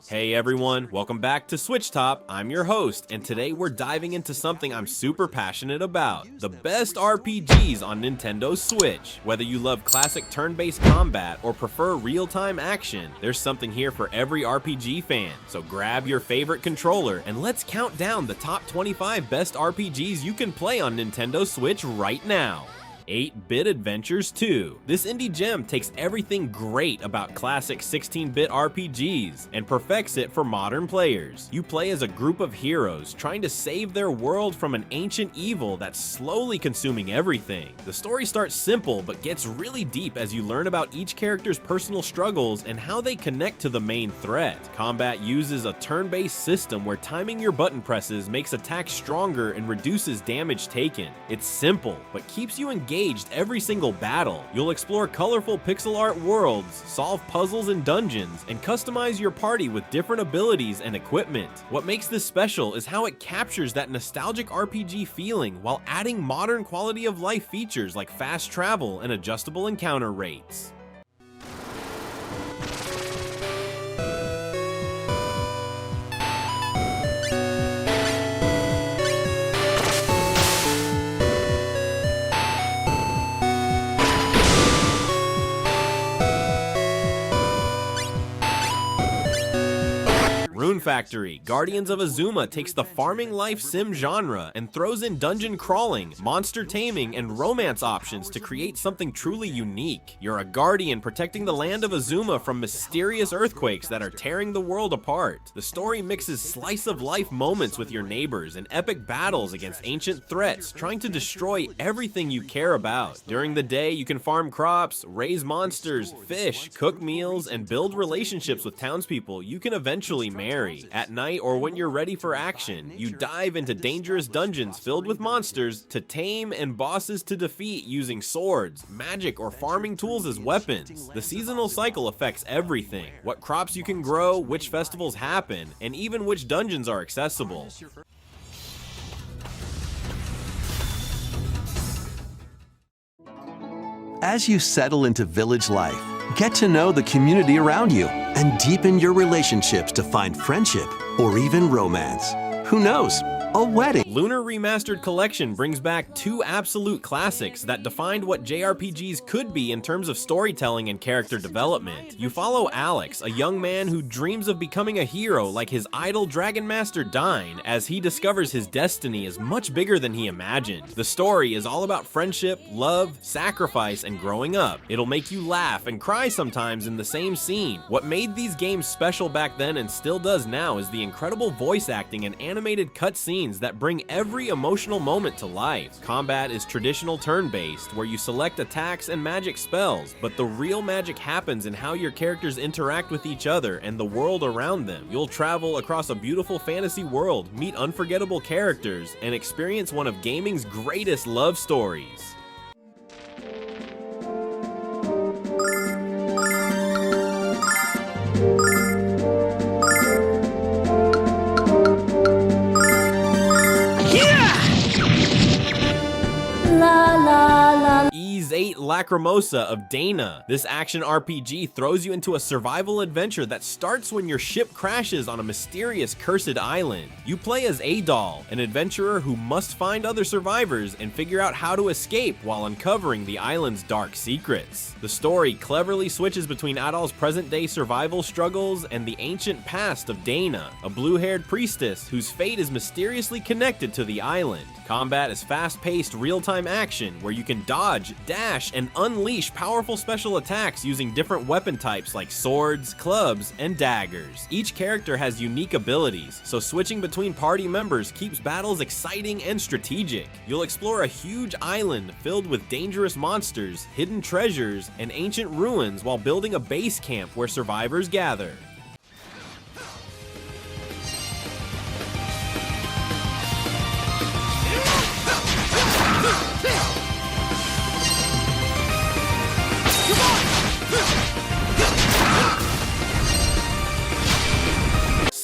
Hey everyone, welcome back to SwitchTop. I'm your host, and today we're diving into something I'm super passionate about: the best RPGs on Nintendo Switch. Whether you love classic turn-based combat or prefer real-time action, there's something here for every RPG fan. So grab your favorite controller and let's count down the top 25 best RPGs you can play on Nintendo Switch right now. 8-Bit Adventures 2. This indie gem takes everything great about classic 16-bit RPGs and perfects it for modern players. You play as a group of heroes trying to save their world from an ancient evil that's slowly consuming everything. The story starts simple but gets really deep as you learn about each character's personal struggles and how they connect to the main threat. Combat uses a turn-based system where timing your button presses makes attacks stronger and reduces damage taken. It's simple, but keeps you engaged every single battle. You'll explore colorful pixel art worlds, solve puzzles and dungeons, and customize your party with different abilities and equipment. What makes this special is how it captures that nostalgic RPG feeling while adding modern quality of life features like fast travel and adjustable encounter rates. Rune Factory. Guardians of Azuma takes the farming life sim genre and throws in dungeon crawling, monster taming, and romance options to create something truly unique. You're a guardian protecting the land of Azuma from mysterious earthquakes that are tearing the world apart. The story mixes slice-of-life moments with your neighbors and epic battles against ancient threats, trying to destroy everything you care about. During the day, you can farm crops, raise monsters, fish, cook meals, and build relationships with townspeople you can eventually marry. At night, or when you're ready for action, you dive into dangerous dungeons filled with monsters to tame and bosses to defeat using swords, magic, or farming tools as weapons. The seasonal cycle affects everything: what crops you can grow, which festivals happen, and even which dungeons are accessible. As you settle into village life, get to know the community around you and deepen your relationships to find friendship or even romance. Who knows? A wedding. Lunar Remastered Collection brings back two absolute classics that defined what JRPGs could be in terms of storytelling and character development. You follow Alex, a young man who dreams of becoming a hero like his idol Dragon Master Dine, as he discovers his destiny is much bigger than he imagined. The story is all about friendship, love, sacrifice, and growing up. It'll make you laugh and cry sometimes in the same scene. What made these games special back then and still does now is the incredible voice acting and animated cutscenes that bring every emotional moment to life. Combat is traditional turn-based, where you select attacks and magic spells, but the real magic happens in how your characters interact with each other and the world around them. You'll travel across a beautiful fantasy world, meet unforgettable characters, and experience one of gaming's greatest love stories. VIII Lacrimosa of Dana. This action RPG throws you into a survival adventure that starts when your ship crashes on a mysterious cursed island. You play as Adol, an adventurer who must find other survivors and figure out how to escape while uncovering the island's dark secrets. The story cleverly switches between Adol's present-day survival struggles and the ancient past of Dana, a blue-haired priestess whose fate is mysteriously connected to the island. Combat is fast-paced, real-time action where you can dodge, dash, and unleash powerful special attacks using different weapon types like swords, clubs, and daggers. Each character has unique abilities, so switching between party members keeps battles exciting and strategic. You'll explore a huge island filled with dangerous monsters, hidden treasures, and ancient ruins while building a base camp where survivors gather.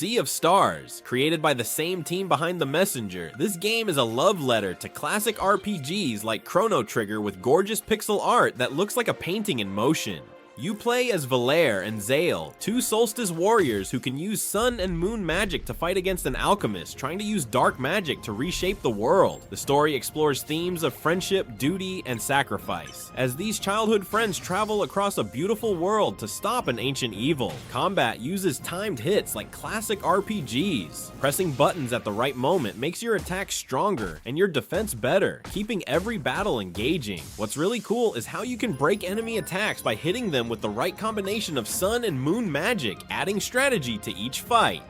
Sea of Stars. Created by the same team behind The Messenger, this game is a love letter to classic RPGs like Chrono Trigger with gorgeous pixel art that looks like a painting in motion. You play as Valere and Zale, two solstice warriors who can use sun and moon magic to fight against an alchemist trying to use dark magic to reshape the world. The story explores themes of friendship, duty, and sacrifice, as these childhood friends travel across a beautiful world to stop an ancient evil. Combat uses timed hits like classic RPGs. Pressing buttons at the right moment makes your attacks stronger and your defense better, keeping every battle engaging. What's really cool is how you can break enemy attacks by hitting them with the right combination of sun and moon magic, adding strategy to each fight.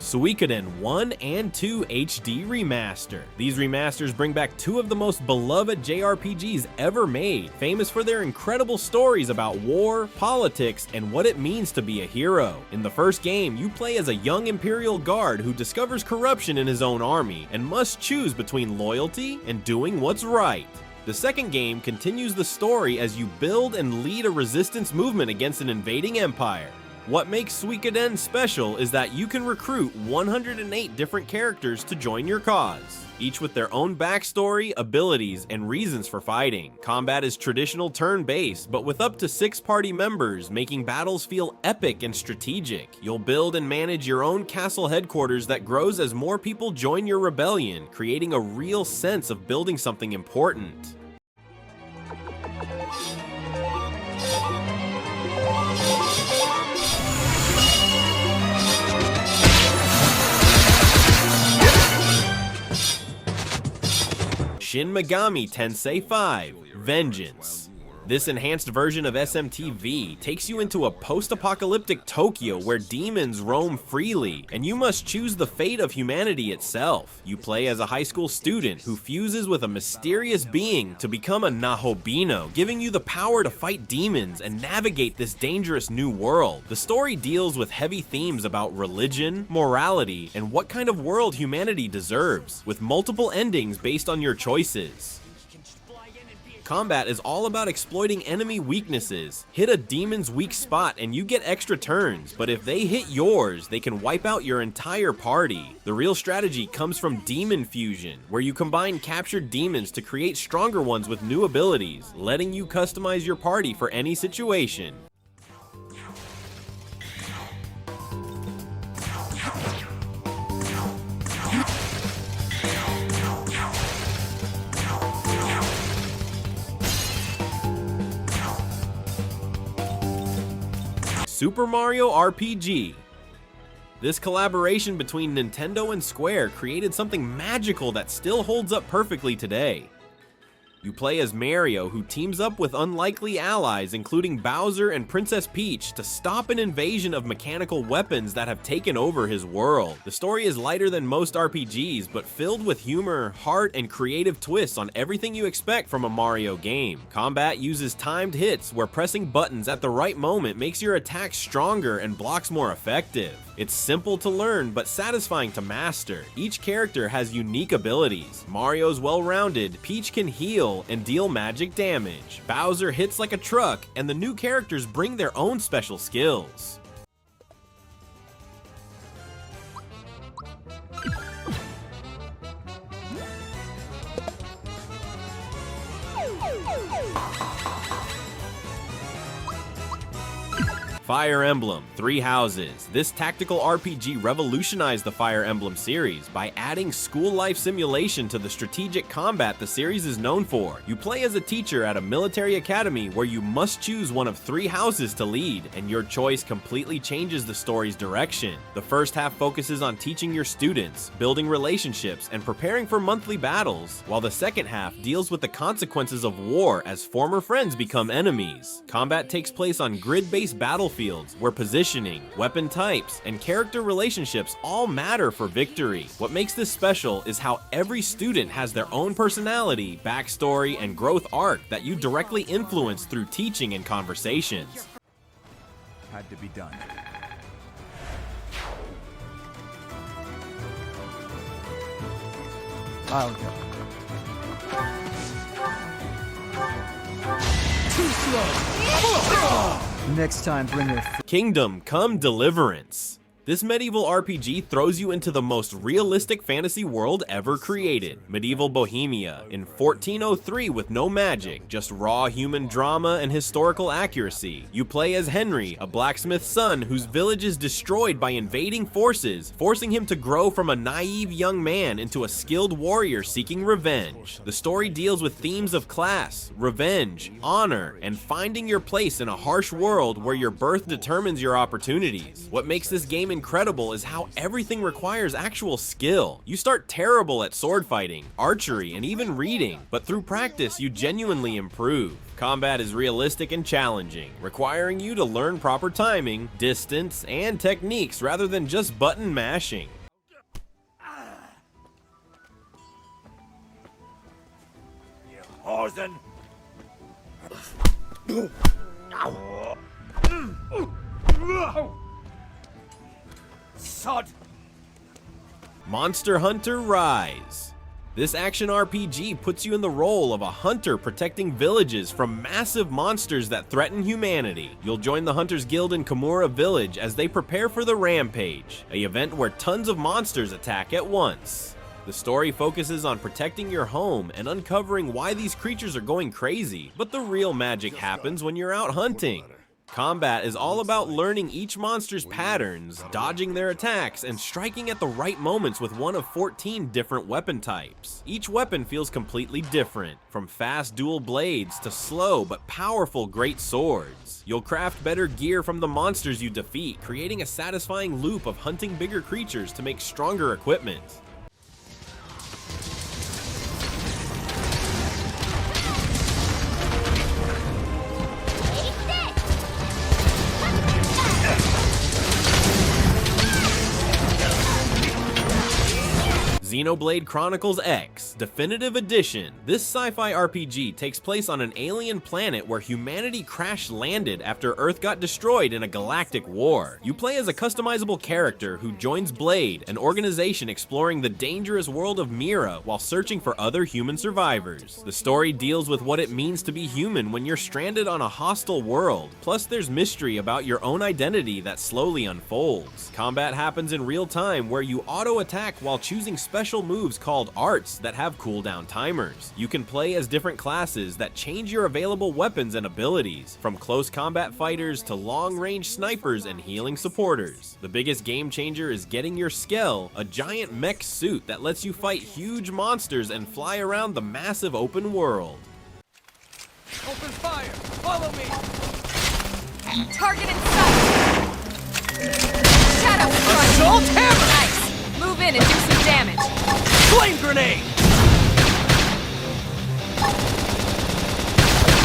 Suikoden 1 and 2 HD Remaster. These remasters bring back two of the most beloved JRPGs ever made, famous for their incredible stories about war, politics, and what it means to be a hero. In the first game, you play as a young Imperial guard who discovers corruption in his own army and must choose between loyalty and doing what's right. The second game continues the story as you build and lead a resistance movement against an invading empire. What makes Suikoden special is that you can recruit 108 different characters to join your cause, each with their own backstory, abilities, and reasons for fighting. Combat is traditional turn-based, but with up to 6 party members, making battles feel epic and strategic. You'll build and manage your own castle headquarters that grows as more people join your rebellion, creating a real sense of building something important. Shin Megami Tensei V: Vengeance. This enhanced version of SMTV takes you into a post-apocalyptic Tokyo where demons roam freely, and you must choose the fate of humanity itself. You play as a high school student who fuses with a mysterious being to become a Nahobino, giving you the power to fight demons and navigate this dangerous new world. The story deals with heavy themes about religion, morality, and what kind of world humanity deserves, with multiple endings based on your choices. Combat is all about exploiting enemy weaknesses. Hit a demon's weak spot and you get extra turns, but if they hit yours, they can wipe out your entire party. The real strategy comes from demon fusion, where you combine captured demons to create stronger ones with new abilities, letting you customize your party for any situation. Super Mario RPG. This collaboration between Nintendo and Square created something magical that still holds up perfectly today. You play as Mario, who teams up with unlikely allies including Bowser and Princess Peach to stop an invasion of mechanical weapons that have taken over his world. The story is lighter than most RPGs, but filled with humor, heart, and creative twists on everything you expect from a Mario game. Combat uses timed hits, where pressing buttons at the right moment makes your attacks stronger and blocks more effective. It's simple to learn, but satisfying to master. Each character has unique abilities. Mario's well-rounded, Peach can heal and deal magic damage. Bowser hits like a truck, and the new characters bring their own special skills. Fire Emblem: Three Houses. This tactical RPG revolutionized the Fire Emblem series by adding school life simulation to the strategic combat the series is known for. You play as a teacher at a military academy where you must choose one of 3 houses to lead, and your choice completely changes the story's direction. The first half focuses on teaching your students, building relationships, and preparing for monthly battles, while the second half deals with the consequences of war as former friends become enemies. Combat takes place on grid-based battlefields where positioning, weapon types, and character relationships all matter for victory. What makes this special is how every student has their own personality, backstory, and growth arc that you directly influence through teaching and conversations. Had to be done. I'll go. Too slow! Next time, bring your Kingdom Come Deliverance. This medieval RPG throws you into the most realistic fantasy world ever created, medieval Bohemia, in 1403 with no magic, just raw human drama and historical accuracy. You play as Henry, a blacksmith's son whose village is destroyed by invading forces, forcing him to grow from a naive young man into a skilled warrior seeking revenge. The story deals with themes of class, revenge, honor, and finding your place in a harsh world where your birth determines your opportunities. What makes this game incredible is how everything requires actual skill. You start terrible at sword fighting, archery, and even reading, but through practice you genuinely improve. Combat is realistic and challenging, requiring you to learn proper timing, distance, and techniques rather than just button mashing. Hosen! Sod! Monster Hunter Rise. This action RPG puts you in the role of a hunter protecting villages from massive monsters that threaten humanity. You'll join the Hunters Guild in Kimura Village as they prepare for the Rampage, an event where tons of monsters attack at once. The story focuses on protecting your home and uncovering why these creatures are going crazy, but the real magic happens when you're out hunting. Combat is all about learning each monster's patterns, dodging their attacks, and striking at the right moments with one of 14 different weapon types. Each weapon feels completely different, from fast dual blades to slow but powerful great swords. You'll craft better gear from the monsters you defeat, creating a satisfying loop of hunting bigger creatures to make stronger equipment. Xenoblade Chronicles X, Definitive Edition. This sci-fi RPG takes place on an alien planet where humanity crash-landed after Earth got destroyed in a galactic war. You play as a customizable character who joins Blade, an organization exploring the dangerous world of NieR while searching for other human survivors. The story deals with what it means to be human when you're stranded on a hostile world, plus there's mystery about your own identity that slowly unfolds. Combat happens in real time where you auto-attack while choosing special moves called arts that have cooldown timers. You can play as different classes that change your available weapons and abilities, from close combat fighters to long-range snipers and healing supporters. The biggest game changer is getting your Skell, a giant mech suit that lets you fight huge monsters and fly around the massive open world. Open fire! Follow me! Target in sight! Shadow strike! Assault hammer! Nice! Move in and do some damage! Flame grenade!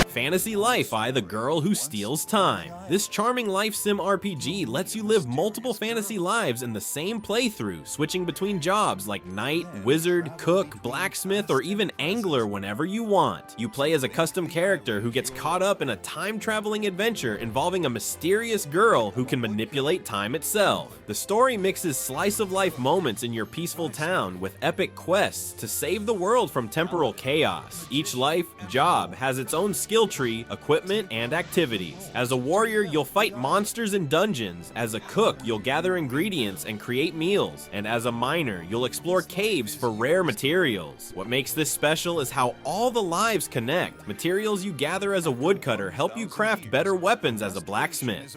Fantasy Life I, the Girl Who Steals Time. This charming life sim RPG lets you live multiple fantasy lives in the same playthrough, switching between jobs like knight, wizard, cook, blacksmith, or even angler whenever you want. You play as a custom character who gets caught up in a time-traveling adventure involving a mysterious girl who can manipulate time itself. The story mixes slice-of-life moments in your peaceful town with epic quests to save the world from temporal chaos. Each life, job, has its own skill tree, equipment, and activities. As a warrior, you'll fight monsters in dungeons. As a cook, you'll gather ingredients and create meals. And as a miner, you'll explore caves for rare materials. What makes this special is how all the lives connect. Materials you gather as a woodcutter help you craft better weapons as a blacksmith.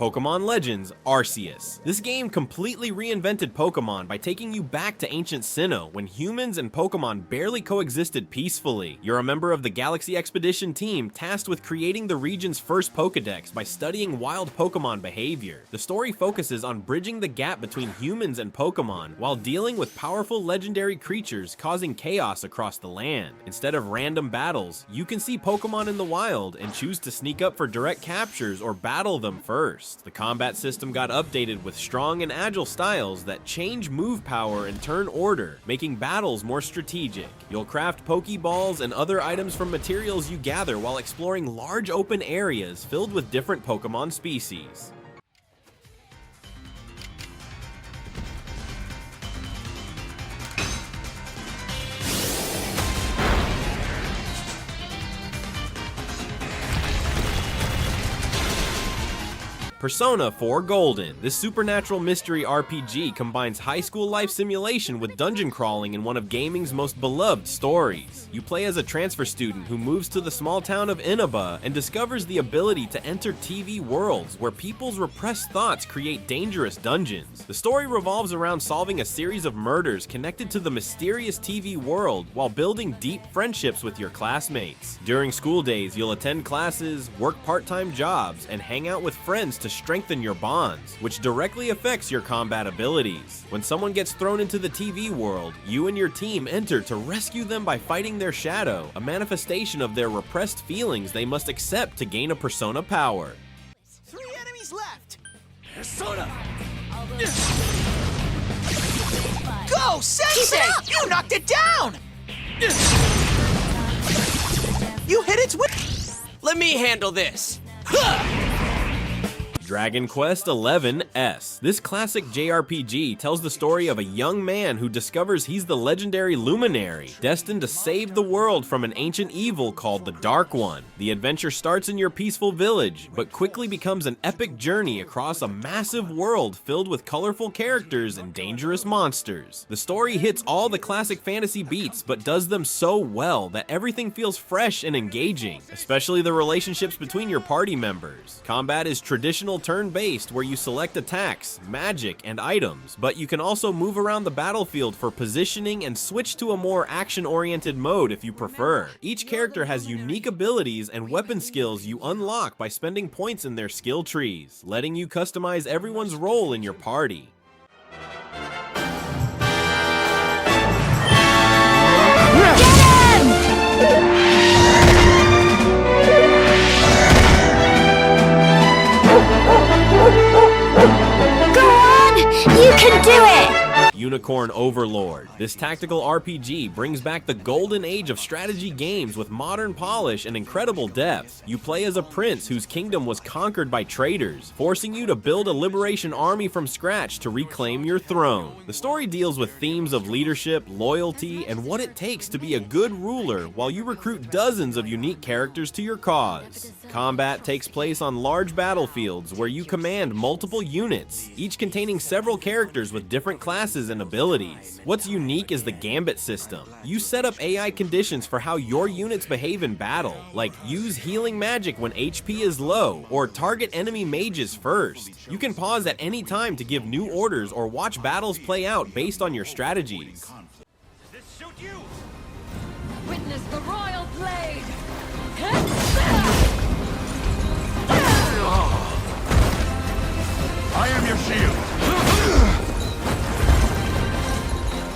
Pokémon Legends Arceus. This game completely reinvented Pokémon by taking you back to ancient Sinnoh when humans and Pokémon barely coexisted peacefully. You're a member of the Galaxy Expedition team tasked with creating the region's first Pokédex by studying wild Pokémon behavior. The story focuses on bridging the gap between humans and Pokémon while dealing with powerful legendary creatures causing chaos across the land. Instead of random battles, you can see Pokémon in the wild and choose to sneak up for direct captures or battle them first. first. The combat system got updated with strong and agile styles that change move power and turn order, making battles more strategic. You'll craft Pokeballs and other items from materials you gather while exploring large open areas filled with different Pokemon species. Persona 4 Golden. This supernatural mystery RPG combines high school life simulation with dungeon crawling in one of gaming's most beloved stories. You play as a transfer student who moves to the small town of Inaba and discovers the ability to enter TV worlds where people's repressed thoughts create dangerous dungeons. The story revolves around solving a series of murders connected to the mysterious TV world while building deep friendships with your classmates. During school days, you'll attend classes, work part-time jobs, and hang out with friends to strengthen your bonds, which directly affects your combat abilities. When someone gets thrown into the TV world, you and your team enter to rescue them by fighting their shadow, a manifestation of their repressed feelings they must accept to gain a persona power. 3 enemies left! Persona! Go, Sensei! You knocked it down! You hit its Let me handle this! Dragon Quest XI-S. This classic JRPG tells the story of a young man who discovers he's the legendary luminary, destined to save the world from an ancient evil called the Dark One. The adventure starts in your peaceful village, but quickly becomes an epic journey across a massive world filled with colorful characters and dangerous monsters. The story hits all the classic fantasy beats, but does them so well that everything feels fresh and engaging, especially the relationships between your party members. Combat is traditional turn-based where you select attacks, magic, and items, but you can also move around the battlefield for positioning and switch to a more action-oriented mode if you prefer. Each character has unique abilities and weapon skills you unlock by spending points in their skill trees, letting you customize everyone's role in your party. You can do it! Unicorn Overlord. This tactical RPG brings back the golden age of strategy games with modern polish and incredible depth. You play as a prince whose kingdom was conquered by traitors, forcing you to build a liberation army from scratch to reclaim your throne. The story deals with themes of leadership, loyalty, and what it takes to be a good ruler while you recruit dozens of unique characters to your cause. Combat takes place on large battlefields where you command multiple units, each containing several characters with different classes and abilities. What's unique is the gambit system. You set up AI conditions for how your units behave in battle, like use healing magic when HP is low, or target enemy mages first. You can pause at any time to give new orders or watch battles play out based on your strategies. Does this suit you? Witness the royal blade! I am your shield.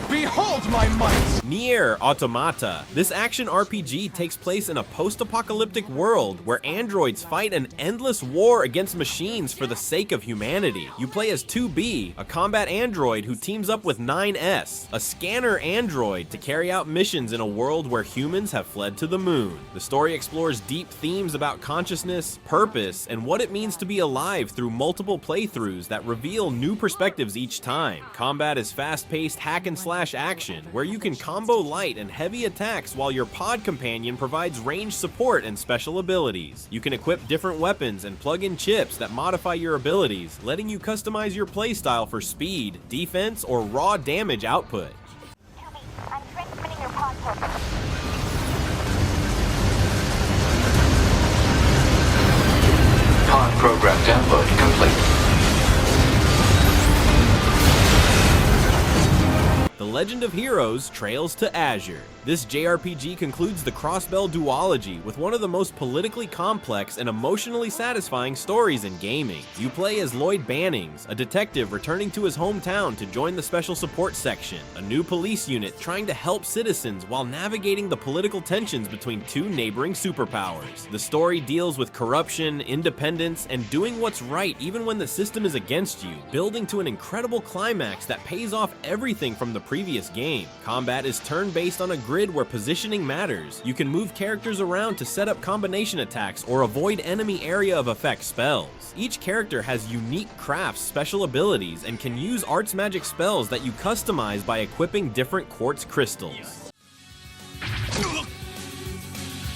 Behold my might! NieR Automata. This action RPG takes place in a post-apocalyptic world where androids fight an endless war against machines for the sake of humanity. You play as 2B, a combat android who teams up with 9S, a scanner android, to carry out missions in a world where humans have fled to the moon. The story explores deep themes about consciousness, purpose, and what it means to be alive through multiple playthroughs that reveal new perspectives each time. Combat is fast-paced hack-and-slash action, where you can combo light and heavy attacks while your pod companion provides range support and special abilities. You can equip different weapons and plug in chips that modify your abilities, letting you customize your playstyle for speed, defense, or raw damage output. I'm transmitting your pod program. Pod program download complete. The Legend of Heroes Trails to Azure. This JRPG concludes the Crossbell duology with one of the most politically complex and emotionally satisfying stories in gaming. You play as Lloyd Bannings, a detective returning to his hometown to join the Special Support Section, a new police unit trying to help citizens while navigating the political tensions between two neighboring superpowers. The story deals with corruption, independence, and doing what's right even when the system is against you, building to an incredible climax that pays off everything from the previous game. Combat is turn-based on a grid where positioning matters. You can move characters around to set up combination attacks or avoid enemy area of effect spells. Each character has unique crafts, special abilities, and can use arts magic spells that you customize by equipping different quartz crystals.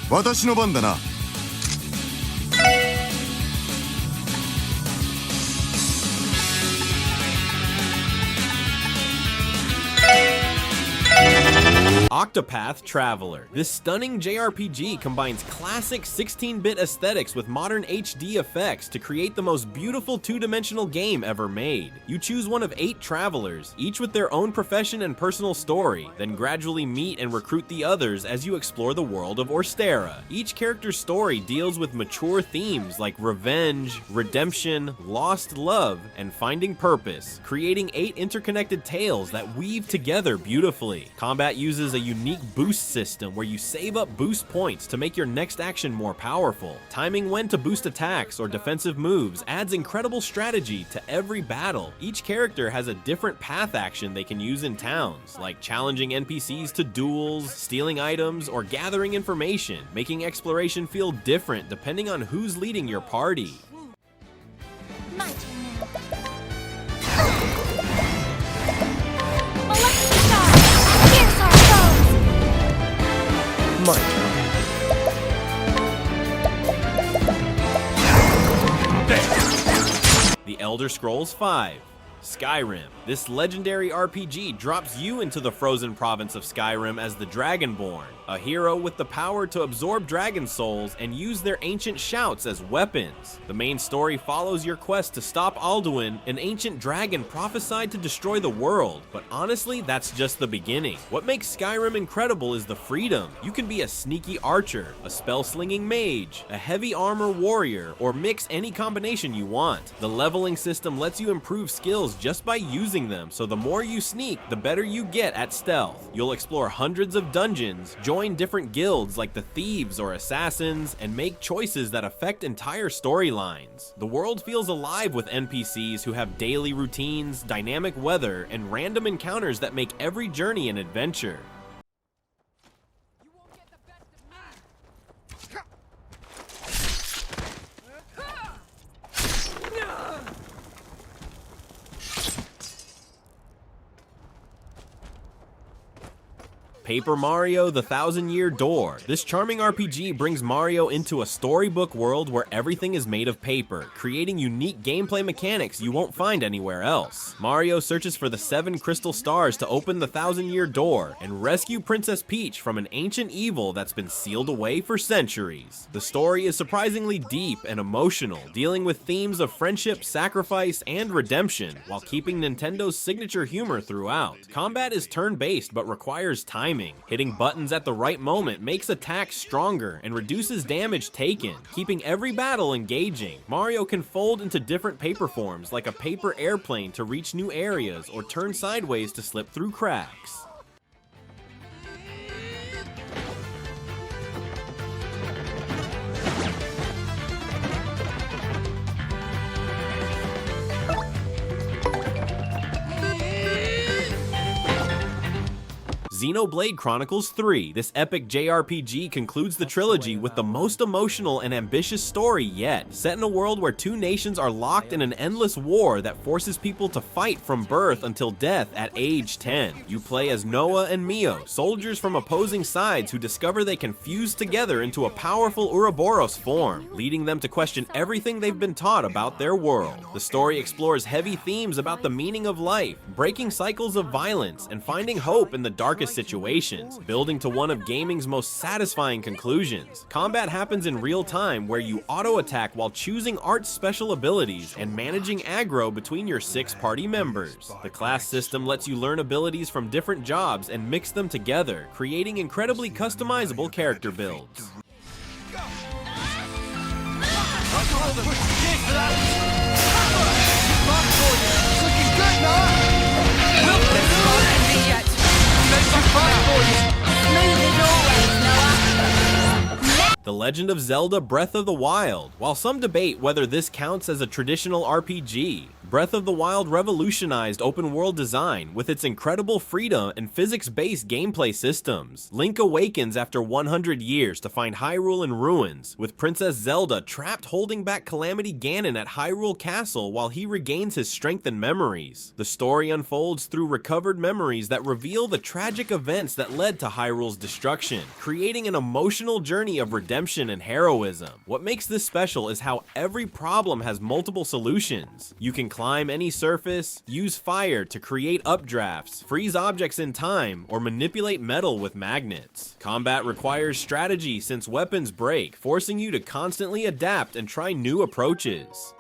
私の番だな。Octopath Traveler. This stunning JRPG combines classic 16-bit aesthetics with modern HD effects to create the most beautiful two-dimensional game ever made. You choose one of 8 travelers, each with their own profession and personal story, then gradually meet and recruit the others as you explore the world of Orstera. Each character's story deals with mature themes like revenge, redemption, lost love, and finding purpose, creating 8 interconnected tales that weave together beautifully. Combat uses a unique boost system where you save up boost points to make your next action more powerful. Timing when to boost attacks or defensive moves adds incredible strategy to every battle. Each character has a different path action they can use in towns, like challenging NPCs to duels, stealing items, or gathering information, making exploration feel different depending on who's leading your party. My turn now. Molecular Star! Pierce our foes! My turn. The Elder Scrolls V. Skyrim. This legendary RPG drops you into the frozen province of Skyrim as the Dragonborn, a hero with the power to absorb dragon souls and use their ancient shouts as weapons. The main story follows your quest to stop Alduin, an ancient dragon prophesied to destroy the world, but honestly, that's just the beginning. What makes Skyrim incredible is the freedom. You can be a sneaky archer, a spell-slinging mage, a heavy armor warrior, or mix any combination you want. The leveling system lets you improve skills just by using them, so the more you sneak, the better you get at stealth. You'll explore hundreds of dungeons, join different guilds like the Thieves or Assassins, and make choices that affect entire storylines. The world feels alive with NPCs who have daily routines, dynamic weather, and random encounters that make every journey an adventure. Paper Mario: The Thousand-Year Door. This charming RPG brings Mario into a storybook world where everything is made of paper, creating unique gameplay mechanics you won't find anywhere else. Mario searches for the 7 crystal stars to open the Thousand-Year Door and rescue Princess Peach from an ancient evil that's been sealed away for centuries. The story is surprisingly deep and emotional, dealing with themes of friendship, sacrifice, and redemption, while keeping Nintendo's signature humor throughout. Combat is turn-based but requires timing. Hitting buttons at the right moment makes attacks stronger and reduces damage taken, keeping every battle engaging. Mario can fold into different paper forms like a paper airplane to reach new areas or turn sideways to slip through cracks. Xenoblade Chronicles 3. This epic JRPG concludes the trilogy with the most emotional and ambitious story yet. Set in a world where 2 nations are locked in an endless war that forces people to fight from birth until death at age 10. You play as Noah and Mio, soldiers from opposing sides who discover they can fuse together into a powerful Ouroboros form, leading them to question everything they've been taught about their world. The story explores heavy themes about the meaning of life, breaking cycles of violence, and finding hope in the darkest serious situations, building to one of gaming's most satisfying conclusions. Combat happens in real time where you auto-attack while choosing Art's special abilities and managing aggro between your 6 party members. The class system lets you learn abilities from different jobs and mix them together, creating incredibly customizable character builds. The Legend of Zelda Breath of the Wild. While some debate whether this counts as a traditional RPG, Breath of the Wild revolutionized open-world design with its incredible freedom and physics-based gameplay systems. Link awakens after 100 years to find Hyrule in ruins, with Princess Zelda trapped holding back Calamity Ganon at Hyrule Castle while he regains his strength and memories. The story unfolds through recovered memories that reveal the tragic events that led to Hyrule's destruction, creating an emotional journey of redemption and heroism. What makes this special is how every problem has multiple solutions. You can climb any surface, use fire to create updrafts, freeze objects in time, or manipulate metal with magnets. Combat requires strategy since weapons break, forcing you to constantly adapt and try new approaches.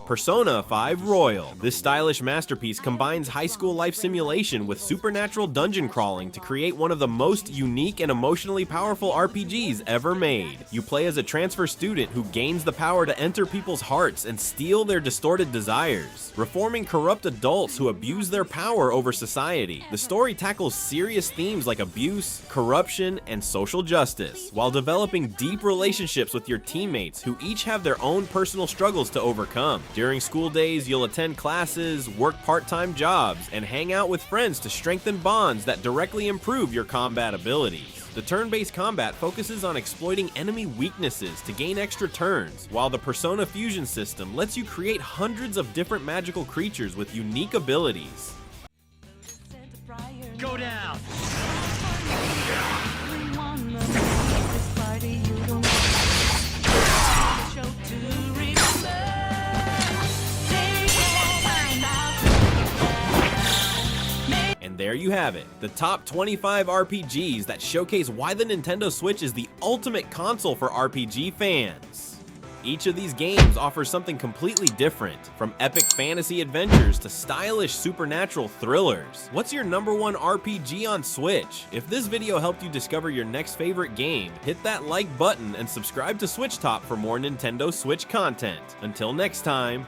Persona 5 Royal. This stylish masterpiece combines high school life simulation with supernatural dungeon crawling to create one of the most unique and emotionally powerful RPGs ever made. You play as a transfer student who gains the power to enter people's hearts and steal their distorted desires, reforming corrupt adults who abuse their power over society. The story tackles serious themes like abuse, corruption, and social justice, while developing deep relationships with your teammates who each have their own personal struggles to overcome. During school days, you'll attend classes, work part-time jobs, and hang out with friends to strengthen bonds that directly improve your combat abilities. The turn-based combat focuses on exploiting enemy weaknesses to gain extra turns, while the Persona Fusion system lets you create hundreds of different magical creatures with unique abilities. Go down! And there you have it, the top 25 RPGs that showcase why the Nintendo Switch is the ultimate console for RPG fans. Each of these games offers something completely different, from epic fantasy adventures to stylish supernatural thrillers. What's your #1 RPG on Switch? If this video helped you discover your next favorite game, hit that like button and subscribe to SwitchTop for more Nintendo Switch content. Until next time,